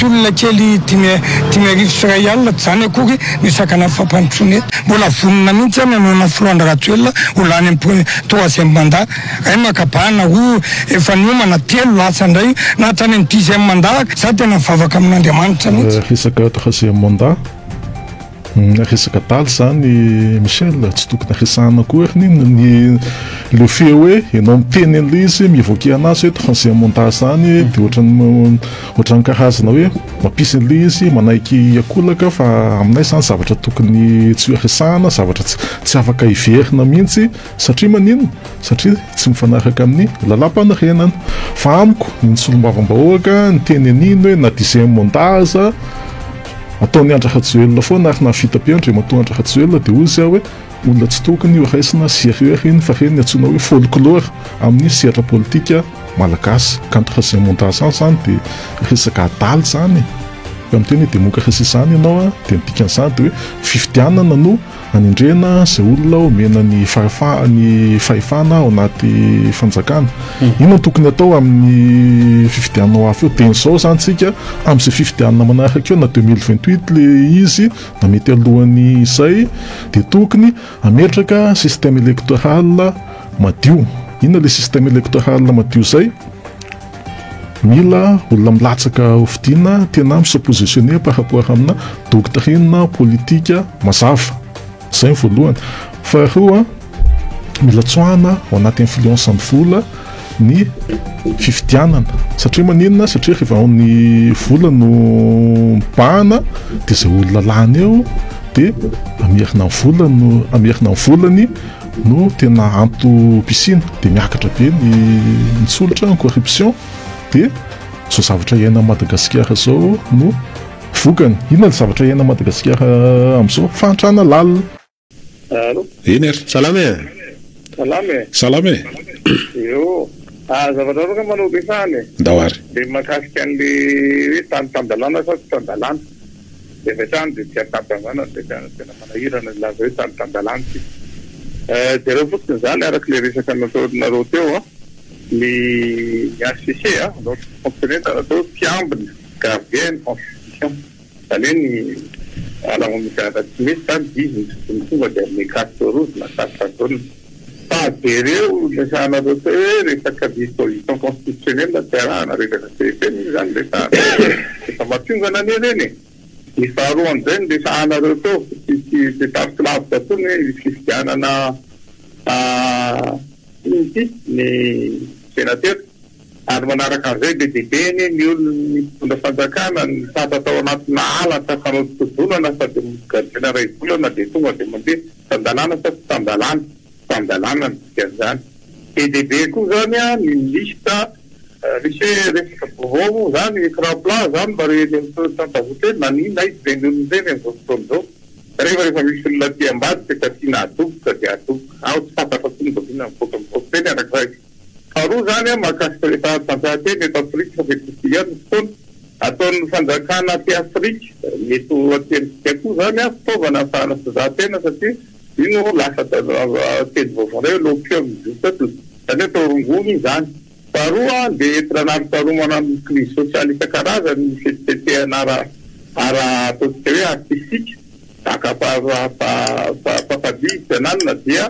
misy olona kely dimy arivo sy ray alina zany akory misakana fampandrosoana eto mbola vonona mihitsy manana Florent Ratsuel olany amin'ny troisième mandat ay makabana ho efa niomana telo lasa indray na tany amin'ny dixième mandat za tena mivavaka amin'Andriamanitra mihitsy resaka troisième mandat resaka daly zany Michel tsy tokony resahana koa ny le fait hoe ianao miteny an'ilay izy mivoaka anazy hoe troisième mandat zany dia ohatran'ny karazana hoe mampisy an'ilay izy manaiky akolaka fa aminay zany zavatra tokony tsy resahana zavatra tsy afaka hiverina mihitsy satria maninona satria tsy mifanaraka amin'ny lalam-panerenana fa amiko ny solombavambahoaka ny teny aniny hoe na dixième mandat aza ataony Andry Rajoelina foana ary na fitapiandry matoa Andry Rajoelina dia ozy hoe olona tsy tokony ho raisina sérieux iny fa reny antsoina hoe folklore amin'ny sehatra politika malagasy ka ny troisième mandat zany dia resaka adaly zany amin'ny teny démocratie zany ianao dia midika an'izany dia hoe fifidianana no anindrena izay olona omena ny fahefana ao anaty fanjakana ino tokony atao amin'ny fifidianana hafa eo dia izao zany tsika amin'izay fifidianana manaraka eo na 2028 le izy na mety alohany izay dia tokony ametraka système électoral madio inona le système électoral madio zay mila olona milatsaka hofidiana tena misoppositionner par rapport amina doctrine politique mazava zay voalohany faharoa mila tsoahana ao anaty influence amin'ny vola ny fifidianana satria maninona satria rehefa ao ny vola no mibahana dia izay olona lany eo dia amerina amin'ny volany no tena anto-pisina dia miakatra be ny tsolotra ny corruption dia zao zavatra iaina Madagasikara zao no vokany inona ny zavatra iaina Madagasikara amin'izao fahantrana lalina. Iny ary salame io zavatra roka manao besany ndao ary dia makasika an'le hoe tany-tandalana sa tsy tandalana dia vetrany dia tsy atapangana dia tena manahirana laza hoe tany-tandalana ty dia reo fotsiny zany araka le resaka nataonareo teo ny HCC notre fonctionnaire natao mpiambina gardien constitution zany hoe ny alamomisarata tsy misy zany diziny ny tonga dia amin'ny carte rouge na carte jaune fa dia reo lesanareo teo hoe resaka disposition constitutionnelle tiarahana resaka CFM zany rehefa mationgana ny reny ny faharoan'izay ny lesanareo teo tsy tarika lavitra tony hoe fifidianana ny sénateur ary manaraka an'izay be dibeny ny olona mitondra fanjakana ny sady atao anatina ala ta fanodonana sady gardien ray volana dia tonga dia mandeha tandalana sa tsy tandalana ny dikan'izany PDB koa zany ny lista resaka vaovao zany écran plat zany mba retantavote na nina izy be ny olona zay ny fotoana zao rehefa misy olona ty ambady dia katiana adoboka dia adoboka ao tsy fantatra tonga dina mivoaka mivoaka teny arak'izay faharoa zany mahakasika rehefa tanjahanteny eto Afrika fa fetisiany fotoana ataon'ny fanjakana ty Afrika mety atentsika koa zany fitaovana ahafahana fizahantena satria ino lasa teny vaovao l'opium du peuple zany atao rongony zany faharoa dia entinanary faharomana amin'ny crise sociale isan-karazany ny fetitehana ara ataontsika hoe artistique akapapadidy ananina dia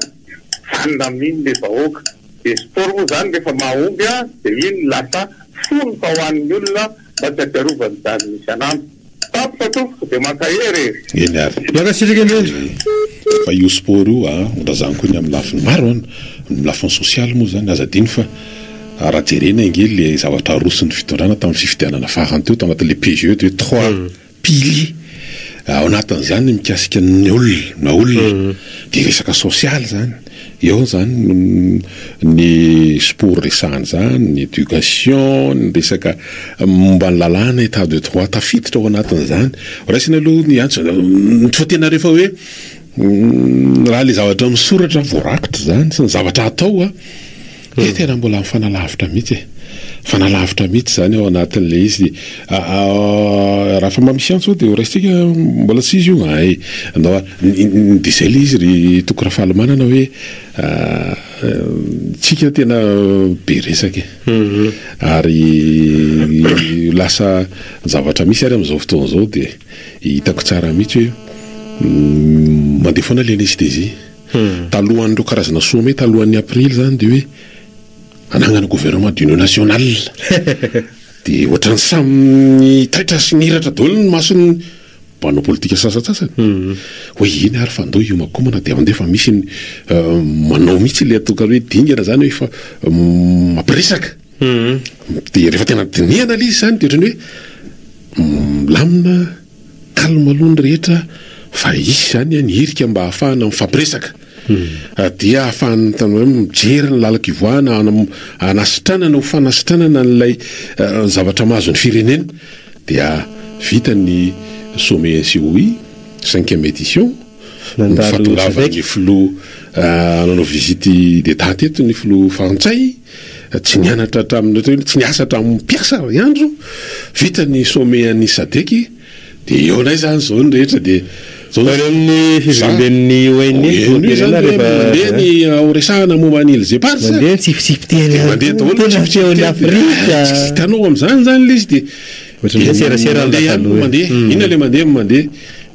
hanina miny le vahoaka dia sport moa zany rehefa mahomby dia iny lasa fony fa hoan'ny olona mba tsy atiarovany zany misy anamby tapatofoko dia makahery eny ary makasirika eny fa io sport io ondrazany koa ny amin'ny lafiny maro amin'ny lafiny sosialy moa zany azadiny fa raha jerena ingely le zavatra arosiny fitondrana tamin'ny fifidianana farany teo tao anatin'le PGE de 3 piliers ao anatin'izany mikasika ny olona dia resaka sosialy zany eo zany ny sport resahany zany ny éducation ny resaka momba ny lalàna état de droit tafiditra ao anatin'izany raisina aloha ny antso ny tena rehefa hoe raha le zavatra misoratra voarakitra zany sy ny zavatra atao tena mbola mifanalavitra mihitsy fanalavitra mihitsy zany ao anatin'le izy raha fa mamisy antsao dia raisitsika mbola tsy izy io ay andao dia zay le izy ry toko raha fahalomanana hoe tsika tena be resaka ary lasa zavatra misy ary amin'izao fotoana izao dia hitako tsara mihitsy hoe mandeha foana le anesthésie talohan'ireo karazana some talohan'ny aprily zany dia hoe anagnana gouvernement d'union nationale dia ohatrany samy taitra sy niratra daholo ny masony mpanao politika sasatsasany hoe iny ary fandoa io makomana dia mandeha fa misy manao mihitsy le atoka hoe dingana zany hoe fa mampiresaka dia rehefa tena dinihana le izy zany dia ohatrany hoe lamina kalmalony rehetra fa isy zany ny hirika mba ahafahana mifampiresaka dia ahafahany tany hoe mijery ny lalaka ivoahana anasitranana ho fanasitranana n'ilay zavatra mahazo ny firenena dia vita ny sommet NCOI 5e édition nifatongavany filo nanao visity d'état teto ny filo frantsay tsy nianatra hatramin'ny tsy niasa hatramin'ny mpiasa andro vita ny sommet an'ny sadeky dia eo anay zany zao ny rehetra dia amin'ny fiveren'ny mandeha ny oresahana momba ny Ilzepars mandeha tsifitsifiteny hitanao amin'izany zany le izy dia mandeha ina le mandeha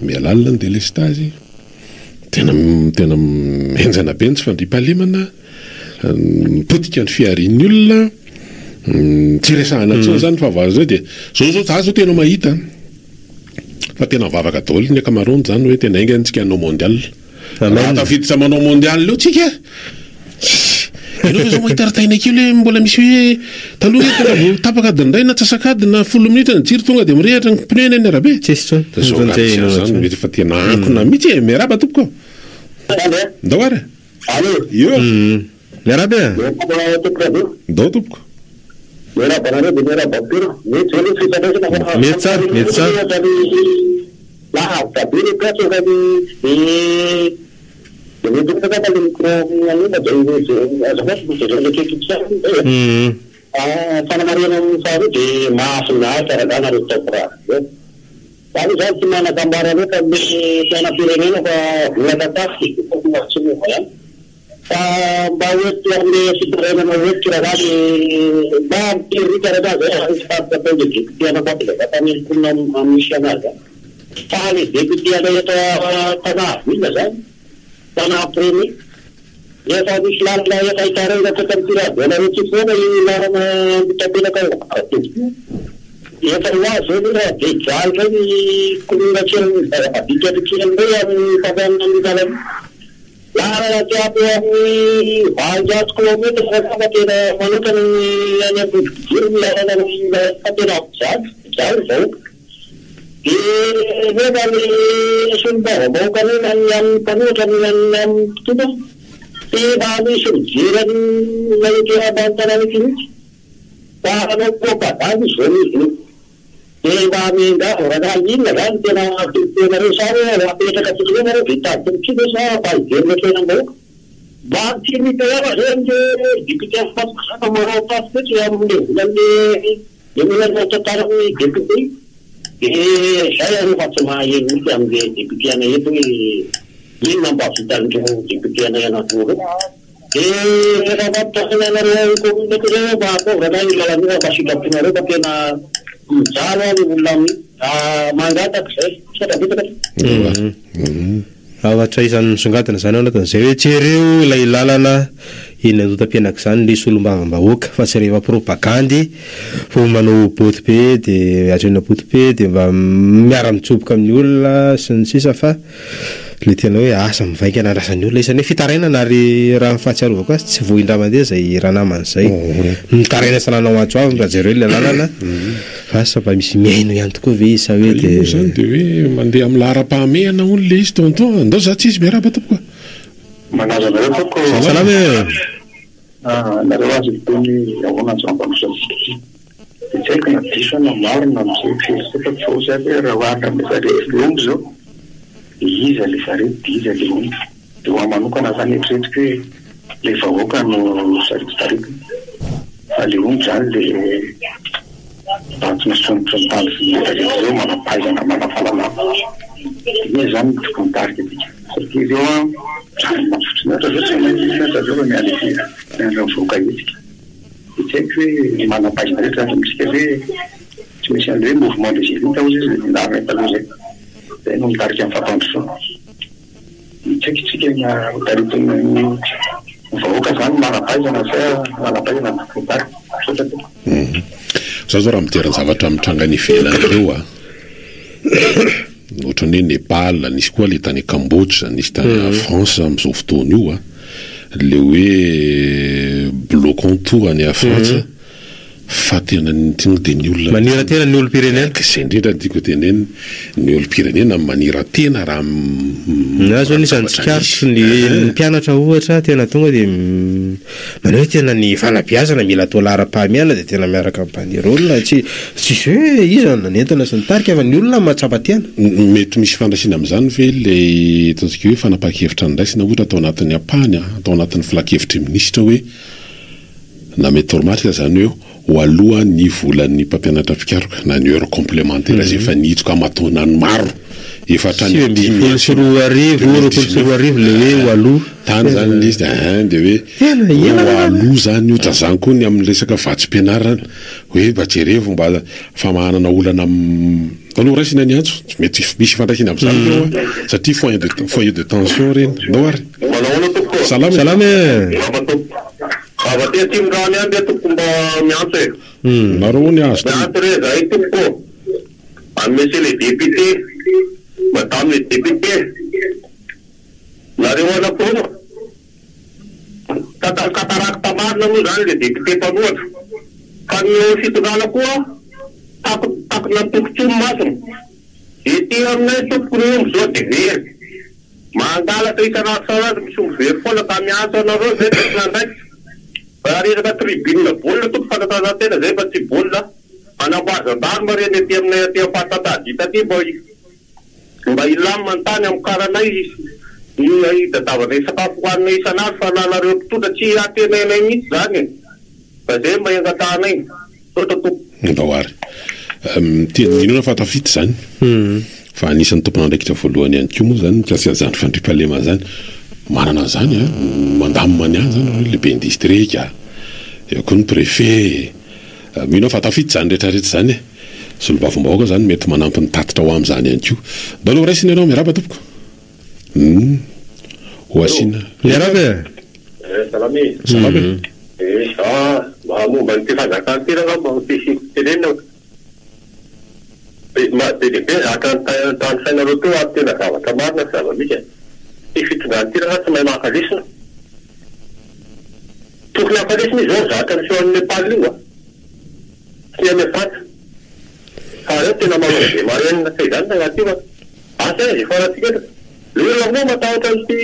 mialalina ny délestage tena menjana be ny tsy fandriam-pahalemana mipotika ny fiarian'ny olona tsy resahana tsony zany fa vazo zao dia zao zao tena mahita fa tena vavaka daholo ny akamarony zany hoe tena inga ntsika hanao mondial raha tafiditra manao mondial leo tsika ianao fa zao mahita rataina kely hoe mbola misy hoe taloha tena vo tapaka adiny ray na tsasakadina 10 minitra ny jiry tonga dia mirehatra ny pneu ny arabe zany mety fa tena ankona mihitsy miaraba tompoko ndao ary io miarabe ndao tompoko mba oety amle fidarenana oety kiragany mba mpirykaragany de député-ana misy anazy fa le député-ana eto tana mila zany tana premier efa misy lalana efa hitarena teta mitiradela rehetra foana lalana mitapelaka efa hoazy zany raha de jay zany kominakirabikadikirandray amin'ny favanany lalana lalana tiapo amin'ny valonjato kilomètre fa tena manokana any ambodikidiry ny lalana fa tena zato zany zao dia nefa ny solombavam-baoka nena ny amin'ny mpanoatra amin'ny mpitona dia mba misy mijerany naekerambantanany finitsy fa anao propagande zao izy dia mba mengavo raha inona zany tena reo sary apetraka tikilena reo vitady mikida sa mba hijerina tena-baoka mba tsy miteama zany de député fasika manao tasy fetra amin'le volan'le eminanao tantaran'ny député dia zay arefa tsy maheno mihitsy amin'le député ana eto hoe inona mba vitan'ireo député ana anatoro dia rehefa mampitananareo communauté reo mba ataovana ilalan'io mba sikapinareo fa tena mijalo any olona mangataka zay satavitaka ohatra isan'ny misongadina zany ao anatin'izay hoe tsy reo ilay lalana iny andotam-pianaka zany le solombavam-bahoaka fa tsy rehefa propagandy fo manao boty be dia atrena boty be dia mba miara-mitsoboka amin'ny olona sy ny sisa fa le tena hoe asa mivaika anandrasan'ny olona isan'ny fitarainana ary raha mifahatsiarovako azy tsy voindra mandeha zay raha naman'izay mitaraina sananao antso avy mba jereo le lalana fa sa mba misy miaino ihany tokoa ve isa hoe dia zany dia hoe mandeha amin'ny lahara-pahamehana hono le izy tonton andao za tsy izy miaraba tompoko manaza nareo toko salamy nareo azy tony avonanjambamisao dia tsy haiko na diso na marina am'izay firisaka fao zany hoe raha ohatra am'zarety longo zao iza le zarety iza le omby dia hoa manokana zany eritreritry hoe le vahoaka no saritsarity ali zany le tantsontsontsontaly eo manapaizana manafalana ie zany tokontarika atika ireo mafotrinatrao miala voka itsika tsy haiko hoe manapaizana rehetra zany misika hoe tsy misy an'le hoe mouvement de civil tao izy ndarina taloha zay zay no mitarika amin'ny fampandrosoana tsy haiko itsika taritiny vahoaka zany manapaizana manapaizana tokontarika za zao raha miterany zavatra mitranga ny ivelany ireo a ohatrany hoe Nepal nisy koa le tany Cambodge nisy tany France amin'izao fotoana io a le hoe bloc-contour any France fa tena tonga dia ny olona manira-tena ny olo-pirenena zay indrindra tiako teneny ny olo-pirenena manira-tena raha azo anisan'ny tsikaritro ny mpianatra ohatra tena tonga dia manao hoe tena ny fanabeazana mila tolaram-pahamiana dia tena miaraka ampanira olona tsisy hoe iza nanentana sy nitarika fa ny olona mahatsapa-tena mety misy fandraisina amin'izany ve le ataontsika hoe fanapakevitra niraisina ohatra atao anatin'ny ampahany atao anatin'ny filakevitry minisitra hoe na mety automatique zany hoe aloha ny volan'ny mpampianatra fikaroka na ny heure complémentaire zay efa nihitsika amatonany maro efatra ny arivo le hoe aloha tany zany izy dia hoe aloha zany ohatra zany koa ny amin'ny resaka vatsim-pianarana hoe mba jerevo mba famahanana olana aloha raisina ny antso mety misy fandraisina amin'izany satria foyer de tension reny nao ary salama avatia timrany any toko mba miantso e nareo ny azo miantso re zay tomoko amy monsieur le député madame le député nareo anakoa kataraka tamarina moa zany le député mpanohatra fa ny fitondrana koa takona tokotsomo masina ity aminay tomoko reo amizao de very mangalatra isan'andro misy mivery foana ka miantso anareo zay tokonandraiky resaka tribune baolina toko fantatana zay fa tsy baolina anamboazan-dary mareny aty aminay aty ampatatadita aty mba ilamina ny tany amin'ny karanay dadavana sakafo hoanina isan'andro fa nanareo mpitondra tsy atenainay mihitsy zany fa zay mba engatanay tota toko ndao ary minona fatafity zany fa anisan'ny tomponandraikitra voalohany ihany koa moa zany mikasika zany fandriam-pahalema zany manana zany mandaminy any zany le be distrika eo koa ny préfet mino fatafity zany rehetrarehetra zany sy lobavombahoaka zany mety manampy ny tatitra ho amin'izany ihany koa daloha raisina ianao miaraba tompoko ho asina miaraba salama momba ny fifazakantena mba tenena dehibe zakatany sainareo teo aby tena zavatra marina sy zava-misy fitondrany tena tsy mahay mankalisina tokony ankalisina izy zao zaka ny sehoan'ny Nepal io sy amy fanta fa reo tena mabe marenina say zany nagnaty io asa izy faratsika lera moa matahotra sy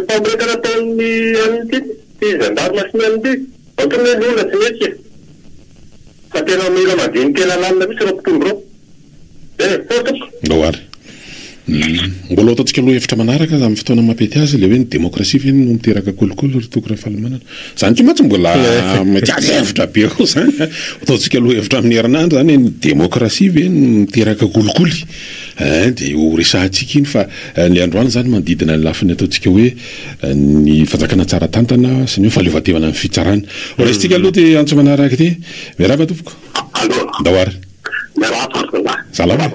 mpamrekana ataon'ny an'ity ty gendarme sy ny an'ity otony ny olona tsy mety fa tena mila mandiny tena lalina misy reo mpitondro reo ndao ary mbola ataontsika aloha hevitra manaraka amin'ny fotoana mampety azy le hoe ny démocratie ve no miteraka kolokolo ry toko rahafalamanana zany ko matsy mbola mety azy hevitra be ao zany ataontsika aloha hevitra amin'ny herinandro zany ny démocratie ve no miteraka kolikoly dia ho resahantsika iny fa ny androany zany manodidina ny lafiny ataontsika hoe ny fanjakana tsara tantana sy ny hoe fahaleovantevana amin'ny fitsarana oraisitsika aloha ty antso manaraka ty miaraba tompoko ndao ary salama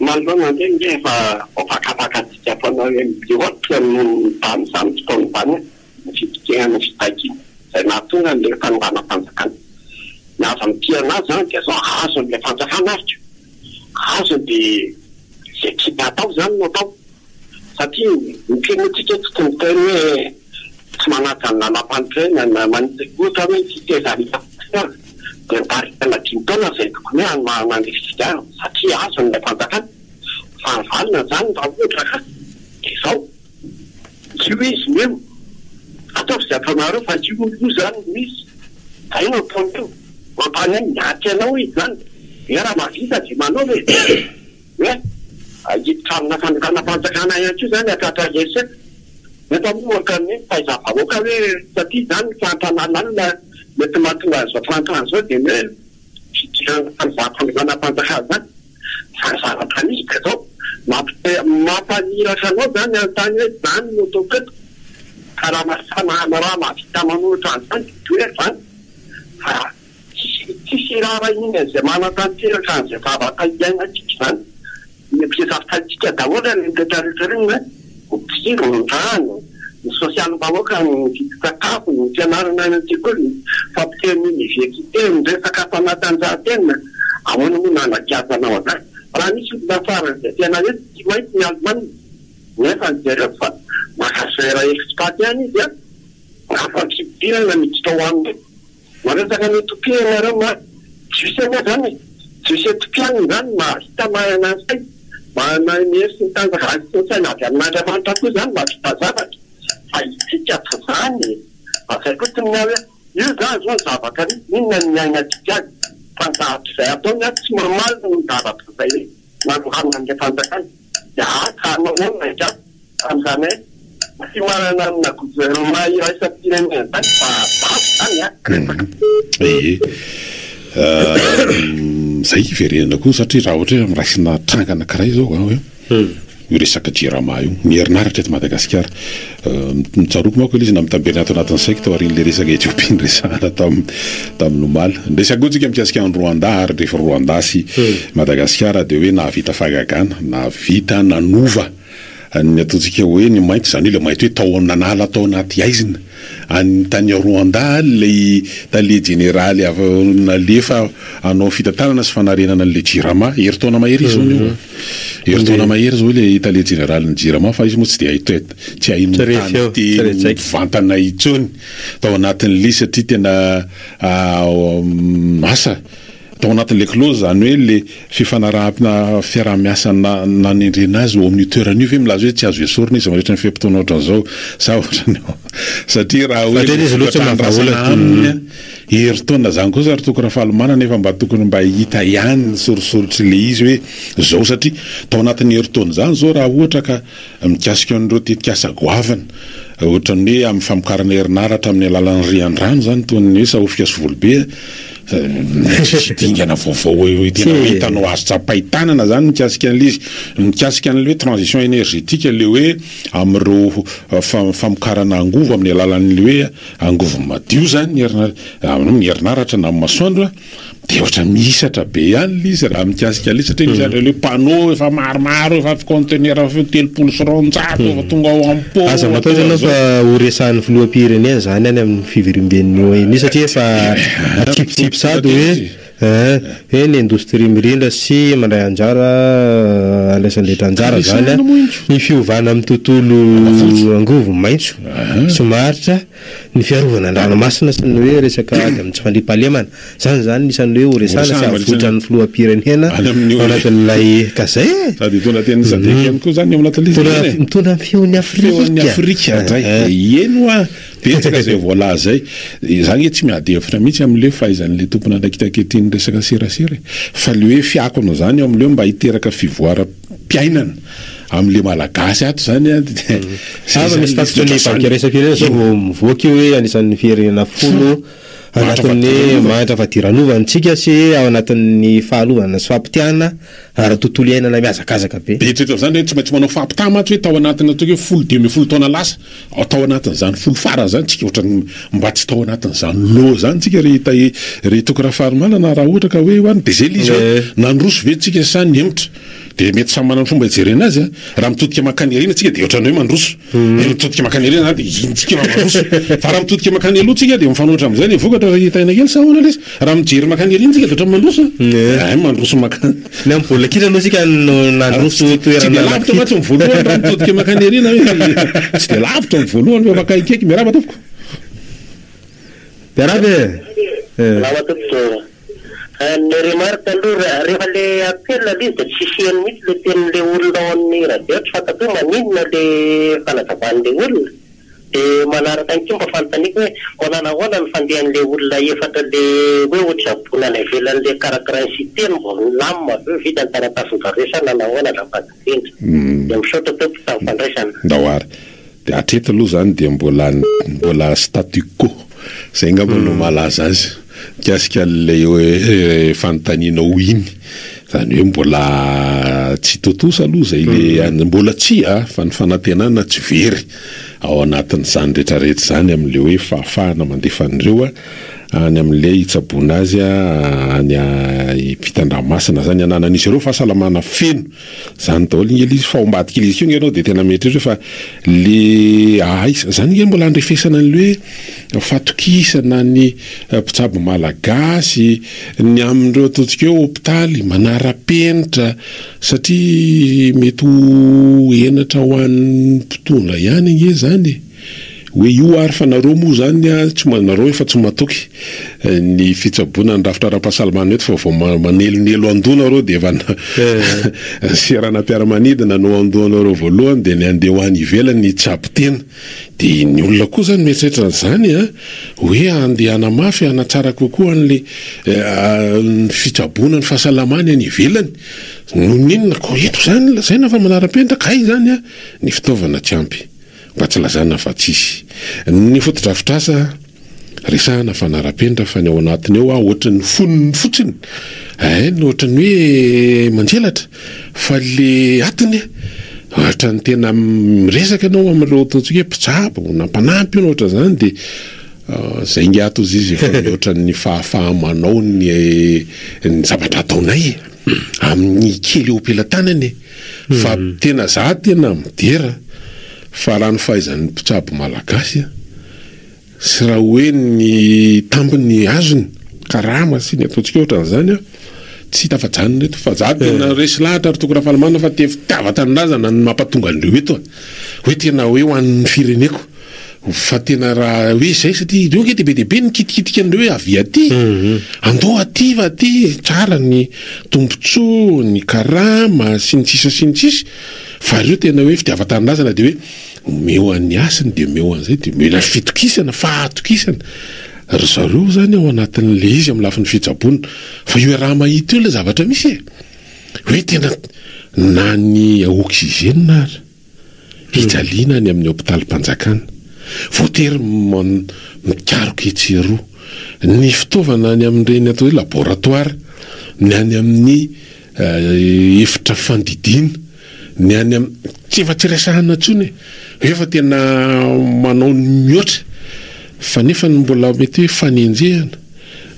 malona ndreny efa opakapakatsika fanao ohatry ny tany zany fotoany tany fitokehana fitaikiny zay nahatonga le fanovana fanjakana ny aza mitia anazy zany dia zao azo le fanjakana arika azo dia zay tia atao zany no atao satria mipinotsika tsy tonyteny hoe tsy manaja ny nanam-panotrena na manitsakotra hoe fitezarika dia mitarikana dimitaona zay tokony hoe manandrifisika satria azo ny fanjakana fa nyvalina zany mba ohatra ka dia zao io izy meo atao zay ataonareo fa io zany misy zay no ataonareo mampany any miaty anao izy zany e raha mavita dia manao hoe hiditra amina fanjakana fanjakana ihany io zany atratra eseka mety amoakany faiza vahoaka hoe satria zany fantanànanina mety mahatonga azo afantan zao dia hoe fanzana-panjakana zany zavatra nisika zao mampaniraka anao zany antany hoe zany no toketo ka raha mafanana raha mahavita manoatra an'izany hoe zany fa tsisy raha iny zay manatanteraka an'izay vavaka iainatsika zany mpisafitantsika daholo ny rehetrarehetra reny hoe mpiro ny rano ny sosialy vahoaka ny sakafo ny fianarana any an-tsekoly fampiteny université ny resaka fanatanjahan-tena ahoana moa nanakiazanao anay raha nisy olona zay tena hoe tsy maintsy ny allemane nefa nijereo fa makazera expat ihany izy a afampipirana miditra ho aminy maresaka ny topianareo ma tsisy zany tsisy topiany zany mahita mahana say mahana mersy ny tanjaka saina avy amin'andriamanitra koa zany mahavita zavatra fa itsika fa zany azay koa ny hoe io zany zao zavaka ry inona ny aina tsika azy fantahatry zay ataony a tsy normaly ny zavatra zay nanohanina an'ilay fanjakany dia ka nahoana ika amin'izany hoe tsy manana amina gouvernement iraisam-pirenena zany fa bafo zany a zay verenina koa satria raha ohatra hoe miraisina trangana karaha zao hoe io resaka jirama io mierinaratra eto Madagasikara mitsaroko manko izy namitaberina ato anatin'ny saiko tao arin'le resaka Ethiopie resahana tamin'ny Nomala resaka koa tsika mikasika ny Rwanda ary rehefa Rwanda sy Madagasikara dia hoe nahavita fagagana nahavita nanova ny ataontsika hoe ny mainty zany ilay mainty hoe tao nanala tao anaty aizina any tany Rwanda le tale generaly nalefa anao fitantanana sy fanarenana an'le jirama heritaona mahery izy zao heritaona mahery zao le tale generaly ny jirama fa izy moa tsy dia haitoeto tsy hainotany vantana itsony tao anatin'le satria tena asa tao anatin'le clause zany hoe le fifanarahana fiarahamiasa nanendrena azy ao amin'ny toerana io ve milaza hoe tsy azo esorina izy rehetra ny fepitona ohatran'izao sa ohatrany satria raha hoe heritaona zany koa zary tokony fahalemana nefa mba tokony mba hita ihany ny sorisorotry le izy hoe zao satria tao anatin'ny heritaona zany zao raha ohatra ka mikasika an'ireo tetikasa goavana ohatrany hoe amin'ny famokarana herinaratra amin'ny alalan'ny rian-drano zany toy ny hoe Sahofika sy Volobe dingana vaovao hoe tena hitanao azo tsapaitanana zany mikasika an'le izy mikasika an'le hoe transition énergétique le hoe amin'ireo famokarana angovo amin'ny alalan'le hoe angovo madio zany ny herinaratra na amin'ny masoandro dia ohatra misatra be ihany le izy raha mikasika le satria misy le panneau efa maromaro efa conteneur efa 300 sy 400 efa tonga ao am-po aza matao zany fa horesahan'ny filoham-pirenena zany any amin'ny fiverimben'ny satria efa atipitipy sady hoe ny indostria mirindra sy mandray anjara alaisan'letra anjara zany ny fiovana amin'ny tontolo angovo maitso somaritra ny fiarovana an-dranomasina sy ny hoe resaka ady amin'ny tsy fandriam-pahalemana zany isan'ny hoe horesana sy avotrany filoham-pirenena ao anatin'ilay kazay sady tona teny sadek ihany koa zany ao anatin'le mitondra ny feon'ny Afrika eno a betsaka zay voalaza zay zany tsy miady hevitra mihitsy amin'le fahaizan'le tompona andrakitaketiny resaka serasera fa le hoe fiakona zany amin'le mba hiteraka fivoaram-piainana amin'le malagasy ato zany misy tapitony banky resaka zao mivoaka io hoe anisan'ny firenena folo anatin'ny mahitra fadiranovantsika sy ao anatin'ny fahalovana sy fampitiana ary tontolo iainana miazakazaka be betreta zany hoe tsy maintsy manao fampitana matsy hoe tao anatin'ny atao hoe 10 taona lasa tao anatin'izany folo farany zany tsika ohatra mba tsy tao anatin'izany lo zany tsika retoko raha faharomanana raha ohatra ka hoe hoany dia zay lizy hoe nandroso ve tsika sa nemitra dia mety samy manana fomba hijerena azy raha mitodika makany arina tsika dia ohatrany hoe mandroso mitodika makany arina dia intsika mandroso fa raha mitodika makany aloha tsika dia mifanohitra amin'izay ny vokatra raha hitaina kely sa ahoana lesy raha mijery makany arina tsika dia ohatrany mandroso mandroso makany ny amin'ny vola kitra aloha tsika nandroso toerana lavitra matsy ny voalohany raha mitodika makany arina tsy dia lavitra ny voalohany hoe makaikaiky miaraba topoko miarabe ny remarque aloha rehefa le apelina le izy dia tsy isiany mihitsy le tenin'le olona ao amin'ny radio tsy fantako hoe maninona le fanazavaan'le olona dia manaraka an'ity mba fanontaniako hoe hoanana ahoana ny fandehan'le olona efatra le hoe ohatry ivelan'le karakaransiteny mba milamina hoe vita ny taratasy nyvaresana na ahoana raha fantafendry dia misaotra teo mpitany fandraisana dahoary dia atreto aloha zany dia mbola statu quo zay ngamba no malaza azy kasika lay hoe fanontaniana ho iny zany hoe mbola tsy totosa aloha zay le mbola tsy fa ny fanantenana tsy very ao anatin'izany rehetrarehetra zany amin'le hoe fahafahana mandefa an'ireo any amin'le hitsabona azy any fitan-dranomasina zany ananan'izy ireo fahasalamana feno zany daholo ngely izy fa ombadika izy keo ianao dia tena mietritra fa le zany ngely mbola andrefesana an'le hoe fatokisana ny mpitsabo malagasy ny amin'ireo ataontsika hoe hôpitaly manara-penitra satria mety ho enatra ho an'ny mpitondra ihany nge zany hoe io ary fa nareo moa zany tsy nareo efa tsy matoky ny fitsaboana ny rafitra ara-pahasalamana eto fa vao manelonelo andona reo dia efa seranam-piaramanidina no andonareo voalohany dia ny andeha ho any ivelany ny tsabo-tena dia ny olona koa zany mieritreritra zany hoe andehana mafy anatsara kokoa an'le ny fitsaboana ny fahasalamana any ivelany no ninona ko eto zany lazaina fa manara-penitra kay zany ny fitaovana tsy ampy mba tsy lazana fa tsisy ny fotodrafitrasa resahana fanara-penitra fa ny ao anatiny eo ohatran'ny foniny fotsiny ny ohatran'ny hoe manjelatra fa le atiny ohatran'ny tena miresaka ianao amin'ireo ataontsika hoe mpitsabo nampanampy io ohatra zany dia zay nge ato izy efa ohatran'ny fahafahamanao ny zavatra ataonay amin'ny kely eo ampelantanany fa tena za tena midera fa raha ny fahaizan'ny mpitsabo malagasy sy raha hoe ny tambiny azony karama sy ny ataontsika ohatran'izany tsy tafajanona eto fa za tena resy lahatra ary tokony rahafahalamana fa fitiava-tanindrazana ny mampatonga an'ireo eto hoe tena hoe ho an'ny fireneko fa tena raha hoe zay satria ireo nge be dehibe ny kitikitika an'ireo hoe avy aty andao aty va aty tsara ny tombontsoa ny karama sy ny tsisa sy ny tsisy fa ireo tena hoe fitiava-tanindrazana dia hoe meo an'ny asiny dia meo an'izay dia mila fitokisana fahatokisana ry zareo zany ao anatin'le izy amin'ny lafin'ny fitsaboana fa io raha mahita io le zavatra misy hoe tena na ny oxygène ary hijaliana ny amin'ny hôpitaly-mpanjakana voatery mikaroka hetseroa ny fitaovana ny amin'ireny atao hoe laboratoire ny any amin'ny efitra fandidiana ny any tsy efa tsy resahana ntsony efa tena manao ny mihoatra fa nefa mbola mety hoe fanenjehana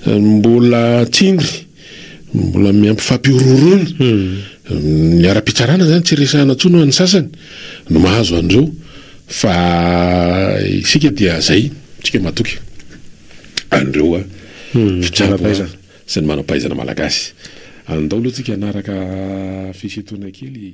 mbola tsingry mbola miampifampiororona ny ara-pitsarana zany tsy resahana ntsony ho an'ny sasany no mahazo an'ireo fa isika dia zay tsika matoky an'ireo fitsarana sy ny manam-pahaizana malagasy andao aloha tsika anaraka fisetoana kely